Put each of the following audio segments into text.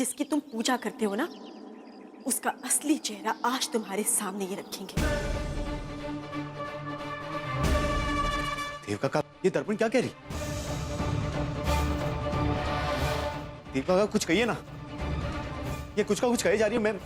जिसकी तुम पूजा करते हो ना, उसका असली चेहरा आज तुम्हारे सामने ही रखेंगे। देव काका, ये दर्पण क्या कह रही? देव काका कुछ कहिए ना, ये कुछ का कुछ कहे जा रही है। मैं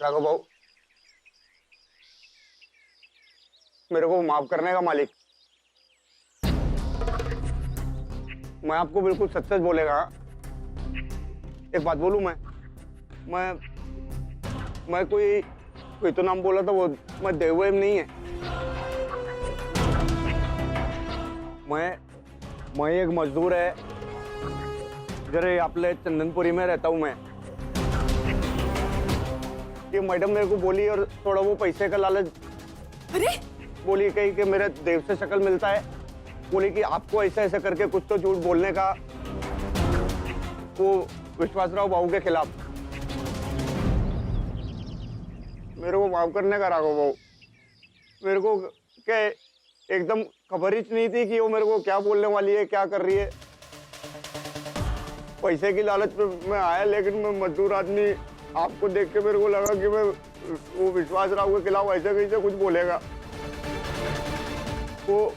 राघव भाऊ, मेरे को माफ करने का मालिक। मैं आपको बिल्कुल सच सच बोलेगा। एक बात बोलूं, मैं कोई तो नाम बोला था, वो मैं देववेम नहीं है। मैं एक मजदूर है, जरे आपले चंदनपुरी में रहता हूं मैं। ये मैडम मेरे को बोली और थोड़ा वो पैसे का लालच, अरे बोली कही कि मेरे देव से शक्ल मिलता है, बोली कि आपको ऐसा ऐसा करके कुछ तो झूठ बोलने का, वो विश्वासराव बाबू के खिलाफ। मेरे को माफ करने का राघव बाबू। मेरे को क्या एकदम खबर ही नहीं थी कि वो मेरे को क्या बोलने वाली है, क्या कर रही है। पैसे की लालच पे मैं आया, लेकिन मैं मजदूर आदमी, आपको देख के मेरे को लगा कि मैं वो विश्वासराव के खिलाफ ऐसे कैसे कुछ बोलेगा। वो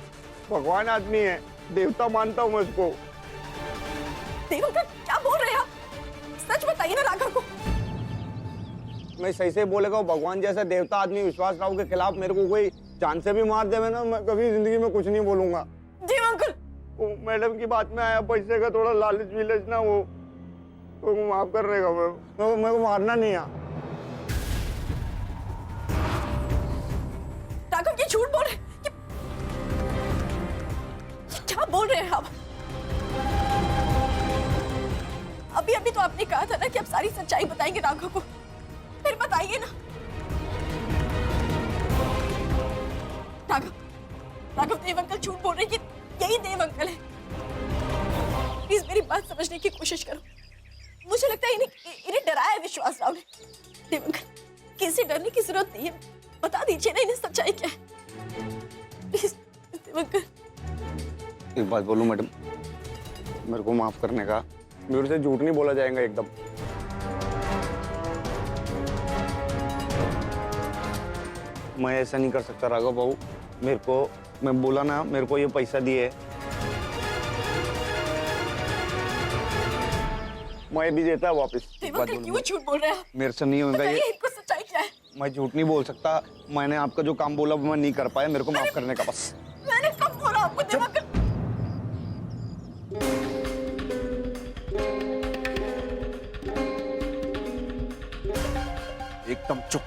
भगवान आदमी है, देवता मानता हूँ मैं उसको। देवता क्या बोल रहे हैं आप? सच बताइए ना राघव को। मैं सही से बोलेगा, वो भगवान जैसा देवता आदमी विश्वासराव के खिलाफ मेरे को कोई जान से भी मार देवे ना, मैं कभी जिंदगी में कुछ नहीं बोलूंगा। जी अंकल। वो मैडम की बात में आया, पैसे का थोड़ा लालच विलच ना, वो माफ कर रहेगा। मैं को मारना नहीं है। राघव ये झूठ बोल रहे, क्या बोल रहे हैं आप? अभी अभी तो आपने कहा था ना कि आप सारी सच्चाई बताएंगे राघव को, फिर बताइए ना। राघव देव अंकल झूठ बोल रहे हैं कि यही देव अंकल है। प्लीज मेरी बात समझने की कोशिश करो। मुझे लगता है इन्हें डराया है विश्वासराव ने। देव अंकल, किसी डरने की जरूरत नहीं है, बता दीजिए ना इन्हें सच्चाई क्या है, प्लीज। देव अंकल, एक बात बोलूं मैडम, मेरे को माफ करने का। मेरे से झूठ नहीं बोला जाएगा एकदम। मैं ऐसा नहीं कर सकता राघव बाबू। मेरे को, मैं बोला ना, मेरे को ये पैसा दिए, मैं भी देता है वापस। क्यों झूठ बोल रहे हैं? मेरे से नहीं होगा ये। इनको सच्चाई क्या है? मैं झूठ नहीं बोल सकता। मैंने आपका जो काम बोला वो मैं नहीं कर पाया, मेरे को माफ करने का बस। मैंने कब बोला आपको देव अंकल? एकदम चुप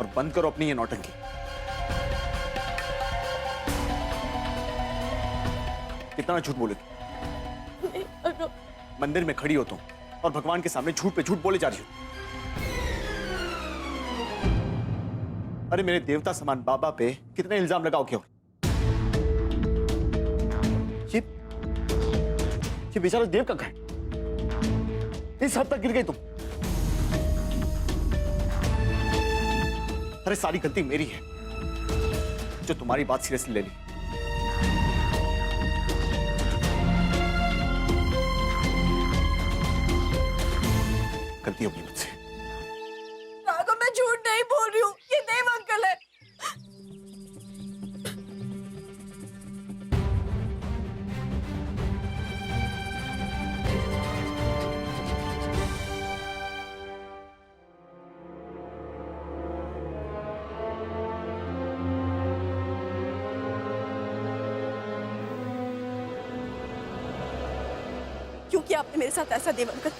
और बंद करो अपनी ये नौटंकी। कितना झूठ बोलोगी? मंदिर में खड़ी हो तुम और भगवान के सामने झूठ पे झूठ बोले जा रही हो। अरे मेरे देवता समान बाबा पे कितने इल्जाम लगाओगे? ये बेचारा देव का है, इस हद तक गिर गई तुम। अरे सारी गलती मेरी है जो तुम्हारी बात सीरियसली ले ली। गलती होगी मुझसे। राघव, मैं झूठ नहीं बोल रही हूँ, ये देव अंकल है। क्योंकि आपने मेरे साथ ऐसा देव अंकल?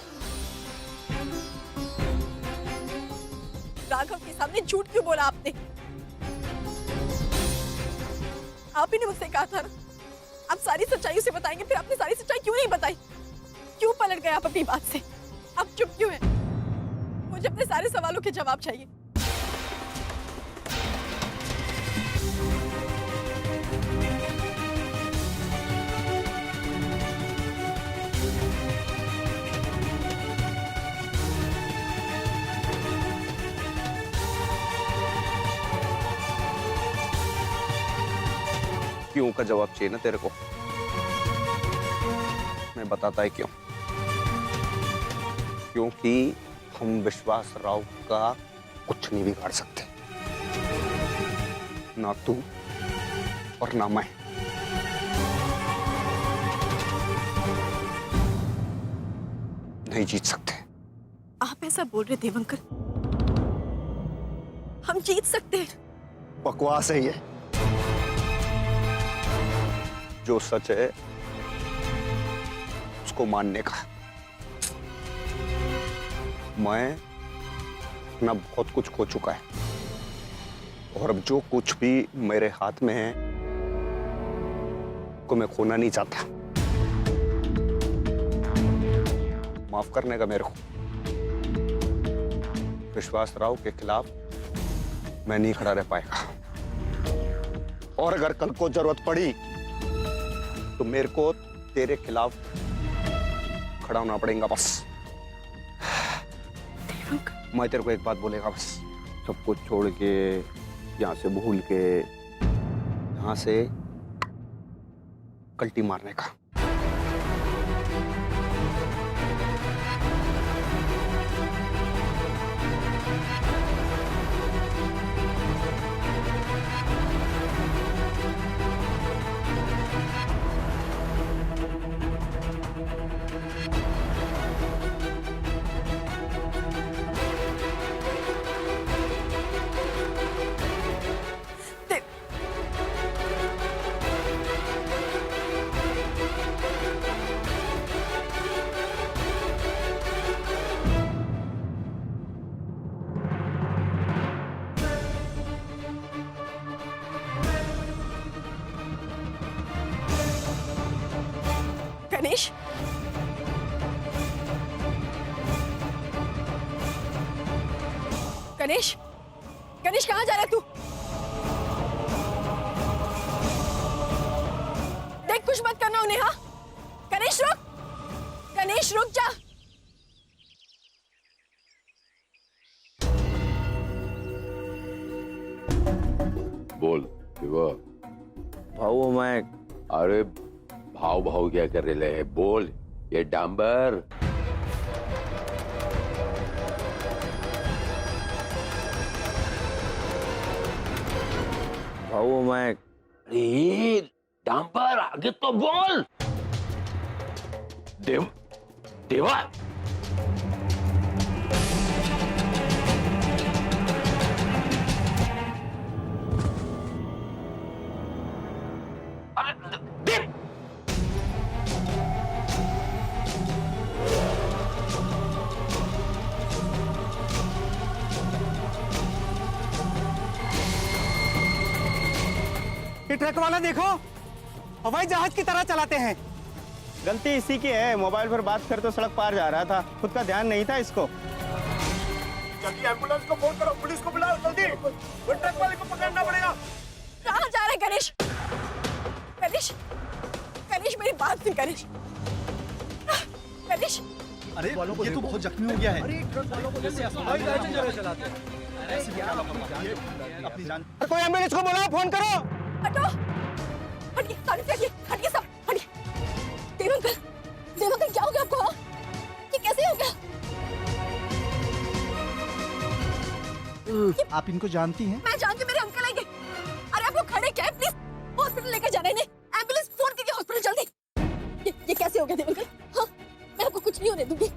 राघव के सामने झूठ क्यों बोला आपने? आप ही ने मुझसे कहा था ना आप सारी सच्चाई उसे बताएंगे, फिर आपने सारी सच्चाई क्यों नहीं बताई? क्यों पलट गए आप अपनी बात से? आप चुप क्यों हैं? मुझे अपने सारे सवालों के जवाब चाहिए। क्यों का जवाब चाहिए ना तेरे को? मैं बताता है क्यों। क्योंकि हम विश्वास राव का कुछ नहीं बिगाड़ सकते, ना तू और ना मैं। नहीं जीत सकते। आप ऐसा बोल रहे देवंकर? हम जीत सकते हैं? बकवास है ये। जो सच है उसको मानने का। मैं अपना बहुत कुछ खो चुका है और अब जो कुछ भी मेरे हाथ में है को मैं खोना नहीं चाहता। माफ करने का मेरे को। विश्वास राव के खिलाफ मैं नहीं खड़ा रह पाएगा और अगर कल को जरूरत पड़ी तो मेरे को तेरे खिलाफ खड़ा होना पड़ेगा। बस मैं तेरे को एक बात बोलेगा, बस सब कुछ छोड़ के, यहां से भूल के, यहां से कल्टी मारने का। गणेश, गणेश, गणेश कहाँ जा रहा है तू? देख कुछ मत करना उन्हें। हाँ गणेश रुक, गणेश रुक जा। बोल शिवा। भाऊ मैं अरे भाव भाव क्या कर रहे है? बोल। ये डांबर भाऊ मैं अरे डांबर आगे तो बोल। देवा ये ट्रक वाला देखो, हवाई जहाज की तरह चलाते हैं। गलती इसी की है। मोबाइल पर बात कर तो सड़क पार जा रहा था, खुद का ध्यान नहीं था इसको। जल्दी एम्बुलेंस को फोन करो, पुलिस को बुलाओ जल्दी। वो ट्रक वाले को पकड़ना पड़ेगा। कहाँ जा रहा है गणेश? गणेश, गणेश मेरी बात सुन गणेश। गणेश, अरे ये तो बहुत जख्मी हो गया है। अपनी जान। कोई एम्बुलेंस को बुलाओ, फोन करो। हटो, हटिए, सारी फेंकिए, हटिए सब, हटिए। देवंकर, देवंकर क्या हो गया आपको? हाँ? ये कैसे हो गया? आप इनको जानती हैं? मैं जानती हूँ, मेरे अंकल आएंगे। अरे आप लोग खड़े क्या है? प्लीज हॉस्पिटल लेकर जाना है इन्हें। एम्बुलेंस फोन कीजिए हॉस्पिटल जल्दी। ये कैसे हो गया देवंकर? हाँ, मैं आपको कुछ नहीं होने दूंगी।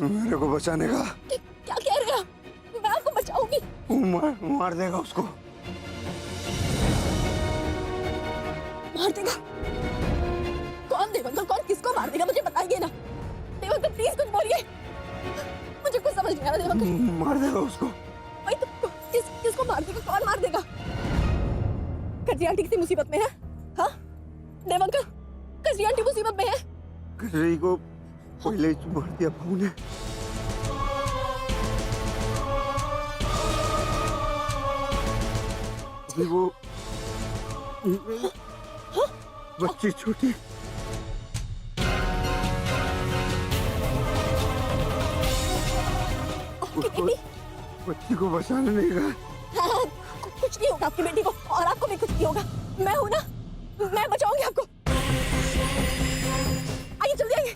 मेरे को बचाने का। क्या कह रहे हैं आप? मैं आपको बचाऊंगी। मार देगा उसको। मार देगा? कौन देवंकर? कौन किसको मार देगा? मुझे बताइए ना देवंकर, प्लीज कुछ बोलिए। मुझे कुछ समझ नहीं आ रहा देवंकर। मार देगा उसको। भाई तो किसको मार देगा? कौन मार देगा? कजरी आंटी किसी मुसीबत में है? हाँ देवंकर, कजरी आंटी मुसीबत में है? कजरी को पहले ही मार दिया बहू ने। अभी वो बच्ची छोटी, आपकी बेटी बच्ची को बचाने नहीं गया। हाँ, कुछ नहीं होगा आपकी बेटी को, और आपको भी कुछ नहीं होगा। मैं हूं ना, मैं बचाऊंगी आपको। आइए जल्दी आइए।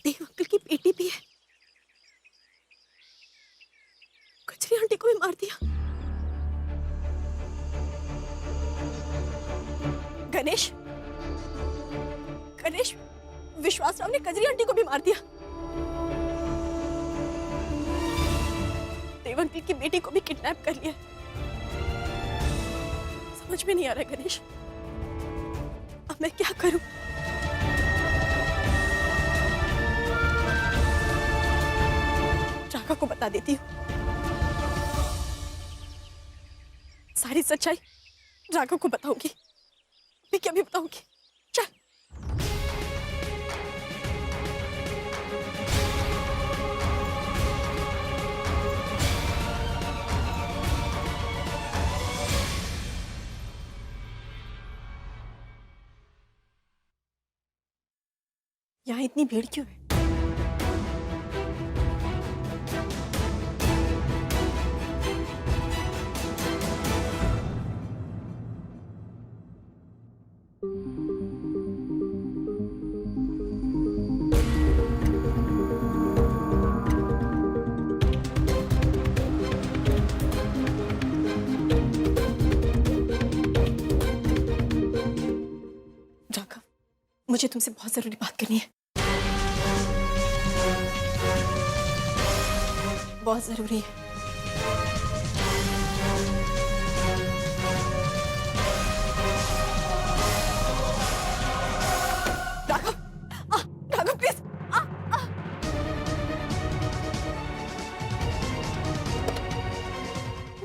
देव अंकल की बेटी भी है। कचरी आंटी को भी मार दिया। गणेश, गणेश, विश्वास राव ने कजरी आंटी को भी मार दिया। देव अंकल की बेटी को भी किडनैप कर लिया। समझ में नहीं आ रहा गणेश, अब मैं क्या करूं? राघव को बता देती हूँ सारी सच्चाई। राघव को बताऊंगी, मैं क्या भी बताऊंगी। चल। यहाँ इतनी भीड़ क्यों है? राघव, मुझे तुमसे बहुत जरूरी बात करनी है, बहुत जरूरी है। राघव, राघव प्लीज,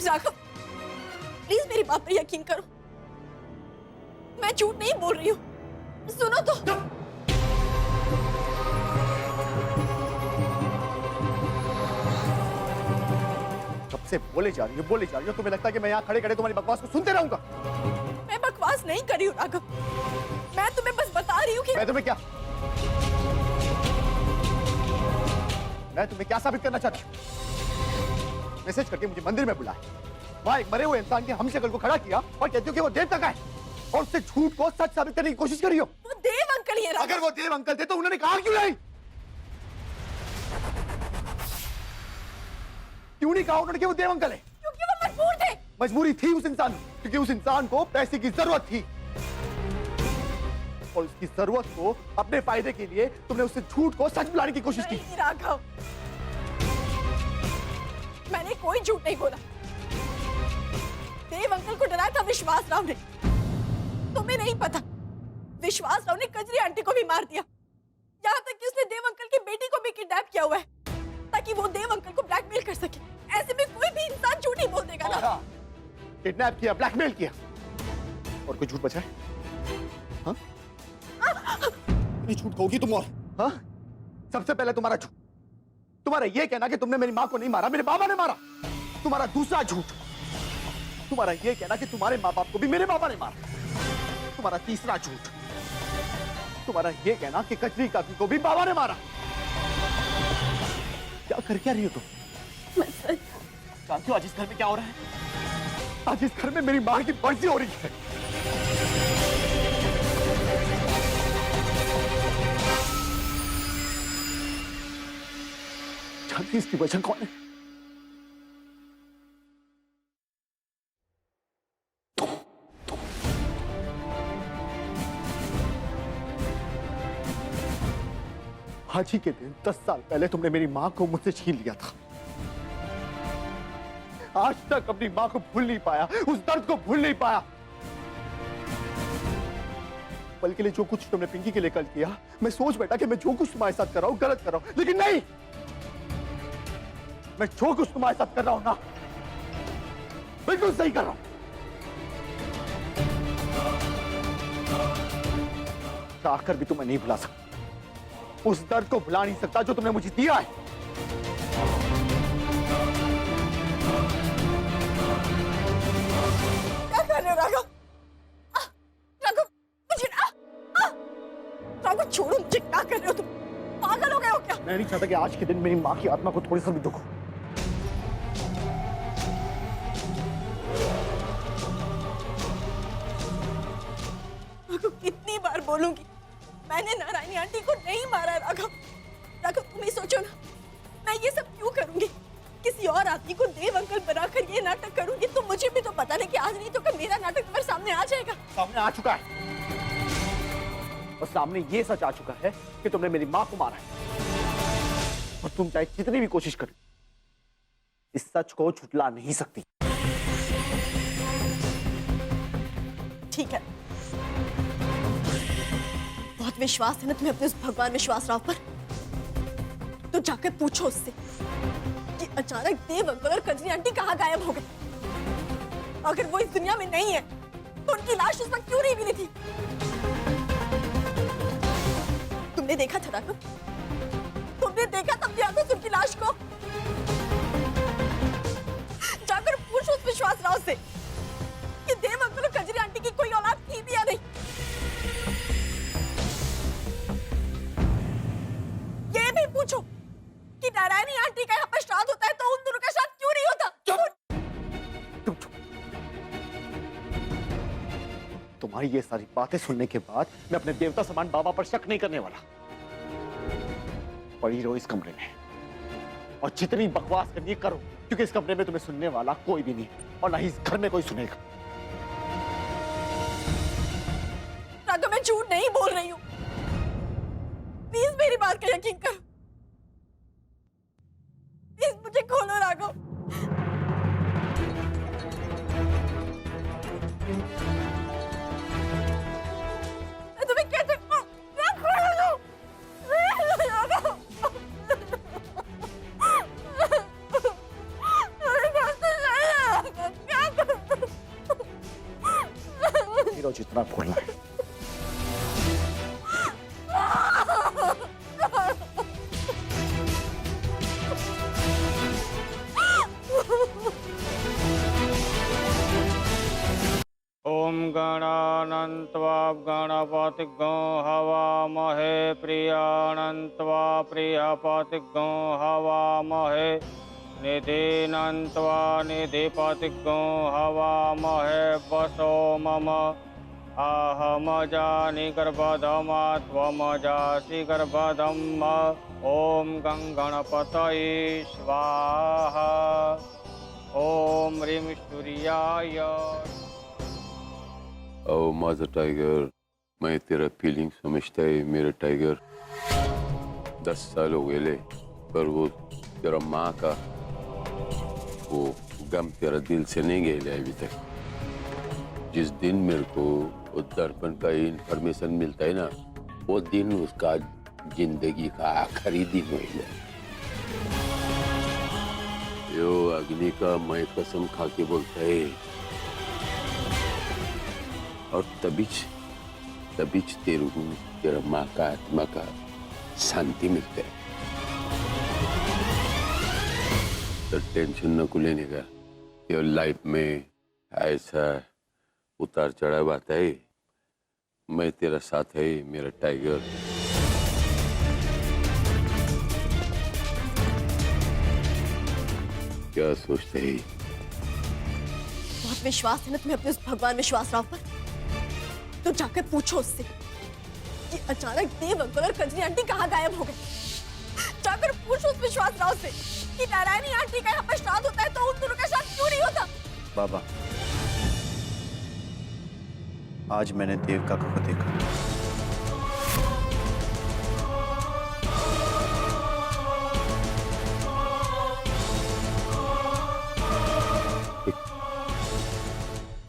राघव प्लीज मेरी बात पर यकीन करो, मैं झूठ नहीं बोल रही हूँ। सुनो तो। कब से बोले जा रही हो, तुम्हें लगता है कि मैं यहाँ खड़े खड़े तुम्हारी बकवास को सुनते रहूंगा? मैं बकवास नहीं कर रही हूँ राघव, मैं तुम्हें बस बता रही हूँ कि मैं तुम्हें क्या साबित करना चाहती हूँ? मैसेज करके मुझे मंदिर में बुलाया, वहां एक मरे हुए इंसान की हम शक्ल को खड़ा किया और कहती हो कि वो देवता का है, और उससे झूठ को सच साबित करने की कोशिश करी हो। वो देव अंकल ही है राघव। अगर वो देव अंकल थे तो उन्होंने कहा क्यों नहीं? क्यों नहीं कहा उन्होंने कि वो देव अंकल है? क्योंकि वो मजबूर थे। मजबूरी थी उस इंसान की, क्योंकि उस इंसान को पैसे की जरूरत थी, और उसकी जरूरत को अपने फायदे के लिए तुमने उससे झूठ को सच बुलाने की कोशिश की। नहीं राघव, मैंने कोई झूठ नहीं बोला। देव अंकल को डराया था विश्वास राव ने। तुम्हें नहीं पता, विश्वास राव ने कजरी आंटी को भी मार दिया, यहाँ तक कि उसने देव अंकल की बेटी को भी किडनैप किया हुआ है, ताकि वो देव अंकल को ब्लैकमेल कर सके। ऐसे में कोई भी इंसान झूठ नहीं बोल देगा ना। किडनैप किया, ब्लैकमेल किया, और कोई झूठ बचा है? हाँ? झूठ कहोगी तुम, और हाँ? सबसे पहले तुम्हारा झूठ, तुम्हारा ये कहना कि तुमने मेरी माँ को नहीं मारा, मेरे बाबा ने मारा। तुम्हारा दूसरा झूठ, तुम्हारा ये कहना कि तुम्हारे माँ बाप को भी मेरे बाबा ने मारा। तुम्हारा तीसरा झूठ, तुम्हारा ये कहना कि कचरी काकी को भी बाबा ने मारा। क्या कर क्या रही हो तुम? मैं सच जानती हो आज इस घर में क्या हो रहा है? आज इस घर में मेरी माँ की बर्सी हो रही है। जानती इसकी वजह कौन है? आज ही के दिन 10 साल पहले तुमने मेरी मां को मुझसे छीन लिया था। आज तक अपनी मां को भूल नहीं पाया, उस दर्द को भूल नहीं पाया। पल के लिए जो कुछ तुमने पिंकी के लिए कल किया, मैं सोच बैठा कि मैं जो कुछ तुम्हारे साथ कर रहा हूं गलत कर रहा हूं, लेकिन नहीं, मैं जो कुछ तुम्हारे साथ कर रहा हूं ना, बिल्कुल सही कर रहा हूं। चाहकर भी तुम्हें नहीं भुला सकता, उस दर्द को भुला नहीं सकता जो तुमने मुझे दिया है। क्या कर रहे हो राघव? राघव मुझे राघव छोड़ो मुझे, क्या कर रहे हो तुम? पागल हो गए हो क्या? मैं नहीं चाहता कि आज के दिन मेरी मां की आत्मा को थोड़ी सा भी दुख हो। राघव कितनी बार बोलूंगी, मैंने नारायणी आंटी को नहीं मारा। राघव राघव तुम ही सोचो ना, मैं ये सब क्यों करूंगी? किसी और आदमी को देव अंकल बनाकर ये नाटक करूंगी तो मुझे भी तो पता नहीं कि आज नहीं तो कल मेरा नाटक तुम्हारे सामने आ जाएगा। सामने आ चुका है, और सामने ये सच आ चुका है कि तुमने मेरी मां को मारा है, और तुम चाहे कितनी भी कोशिश करो, इस सच को झुठला नहीं सकती। ठीक है, बहुत विश्वास है ना तुम्हें अपने उस भगवान विश्वासराव पर, तो जाकर पूछो उससे कि अचानक देव अंकल और कजरी आंटी कहाँ गायब हो गए। अगर वो इस दुनिया में नहीं है तो उनकी लाश उस वक्त क्यों नहीं मिली थी? तुमने देखा था राघव? तुमने देखा तब भी उनकी लाश को? जाकर पूछो उस विश्वासराव से कि देव अंकल और कजरी आंटी की कोई औलाद थी भी या नहीं। ये भी पूछो कि नारायणी आंटी का यहाँ पर श्राद्ध होता है तो उन दोनों का श्राद्ध क्यों नहीं होता? तुम चुप। तुम्हारी ये सारी बातें सुनने के बाद मैं अपने देवता समान बाबा पर शक नहीं करने वाला। पड़ी रहो इस कमरे में, और जितनी बकवास करनी है करो, क्योंकि इस कमरे में तुम्हें सुनने वाला कोई भी नहीं, और ना ही इस घर में कोई सुनेगा। राघव मैं झूठ नहीं बोल रही हूँ, प्लीज मेरी बात का यकीन करो, प्लीज मुझे खोलो राघव। मैं तुम्हें कैसे खोलो दो? राघव हीरो जितना बोलना है। ओम गणानन्त्वा गणपतिग्गो हवामहे प्रियानन्त्वा प्रियपतिग्गो हवामहे निधिनन्त्वा निधिपतिग्गो हवामहे वसो मम अहमजानि गर्भधमा त्वमजासि गर्भधम्। ओम गणपतये स्वाहा। ओम ह्रीं सूर्याय। ओ माझा टाइगर, मैं तेरा फीलिंग समझता है मेरा टाइगर। 10 साल हो गए, पर वो तेरा माँ का वो गम तेरा दिल से नहीं गया अभी तक। जिस दिन मेरे को वो दर्पण का इंफॉर्मेशन मिलता है ना, वो दिन उसका जिंदगी का आखिरी दिन हो गया। यो अग्नि का मैं कसम खा के बोलता है, और तबीच तेरे को तेरा माँ का आत्मा का शांति मिलता है। तो टेंशन न को लेने का। योर लाइफ में ऐसा उतार चढ़ाव आता है, मैं तेरा साथ है मेरा टाइगर। क्या सोचते है? बहुत विश्वास है ना तुम्हें अपने उस भगवान विश्वासराव पर, तो जाकर पूछो उससे कि अचानक देव अंकल और कजरी आंटी कहाँ गायब हो गए। जाकर पूछो उस विश्वासराव से कि नारायणी आंटी का यहाँ पर श्राद्ध होता है तो उन दोनों का श्राद्ध क्यों नहीं होता? बाबा, आज मैंने देव काका को देखा।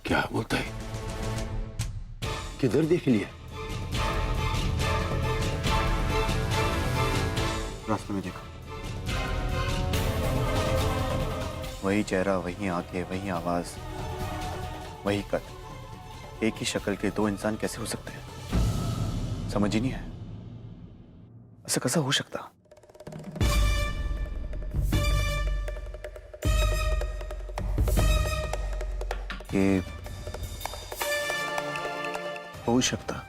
क्या बोलता है? किधर देख लिया? रास्ते में देखा, वही चेहरा, वही आंखें, वही आवाज, वही कद। एक ही शक्ल के दो इंसान कैसे हो सकते हैं? समझ ही नहीं है, ऐसा कैसा हो सकता? ये हो सकता